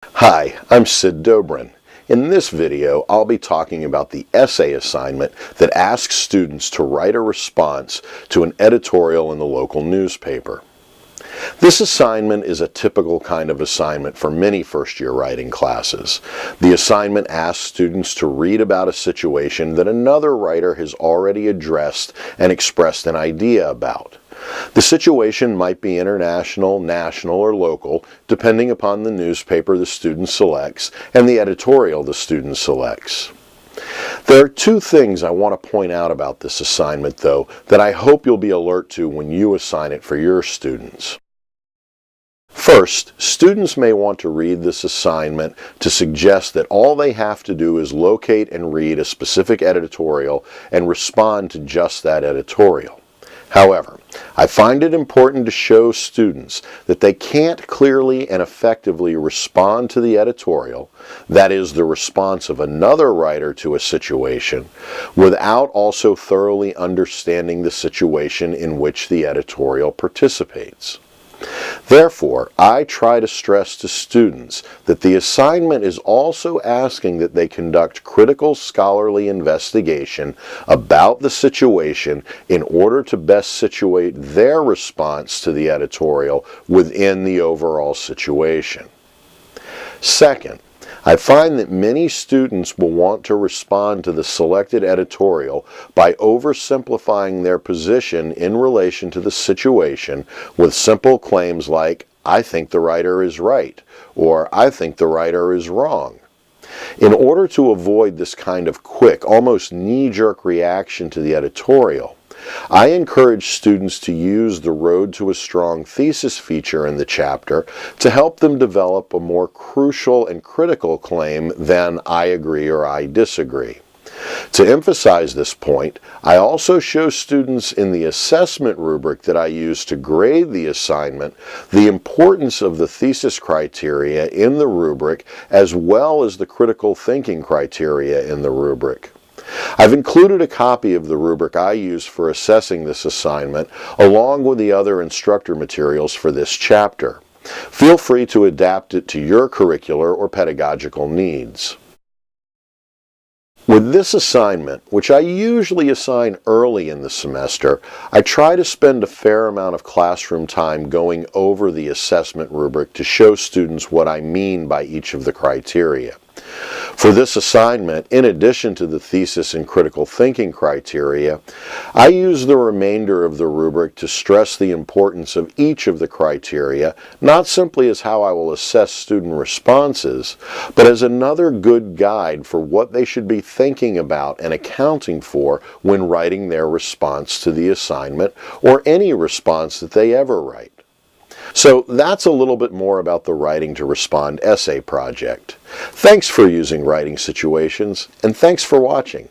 Hi, I'm Sid Dobrin. In this video, I'll be talking about the essay assignment that asks students to write a response to an editorial in the local newspaper. This assignment is a typical kind of assignment for many first-year writing classes. The assignment asks students to read about a situation that another writer has already addressed and expressed an idea about. The situation might be international, national, or local, depending upon the newspaper the student selects and the editorial the student selects. There are two things I want to point out about this assignment, though, that I hope you'll be alert to when you assign it for your students. First, students may want to read this assignment to suggest that all they have to do is locate and read a specific editorial and respond to just that editorial. However, I find it important to show students that they can't clearly and effectively respond to the editorial, that is, the response of another writer to a situation, without also thoroughly understanding the situation in which the editorial participates. Therefore, I try to stress to students that the assignment is also asking that they conduct critical scholarly investigation about the situation in order to best situate their response to the editorial within the overall situation. Second, I find that many students will want to respond to the selected editorial by oversimplifying their position in relation to the situation with simple claims like, "I think the writer is right," or "I think the writer is wrong." In order to avoid this kind of quick, almost knee-jerk reaction to the editorial, I encourage students to use the Road to a Strong Thesis feature in the chapter to help them develop a more crucial and critical claim than "I agree" or "I disagree." To emphasize this point, I also show students in the assessment rubric that I use to grade the assignment the importance of the thesis criteria in the rubric as well as the critical thinking criteria in the rubric. I've included a copy of the rubric I use for assessing this assignment along with the other instructor materials for this chapter. Feel free to adapt it to your curricular or pedagogical needs. With this assignment, which I usually assign early in the semester, I try to spend a fair amount of classroom time going over the assessment rubric to show students what I mean by each of the criteria. For this assignment, in addition to the thesis and critical thinking criteria, I use the remainder of the rubric to stress the importance of each of the criteria, not simply as how I will assess student responses, but as another good guide for what they should be thinking about and accounting for when writing their response to the assignment or any response that they ever write. So that's a little bit more about the Writing to Respond essay project. Thanks for using Writing Situations, and thanks for watching.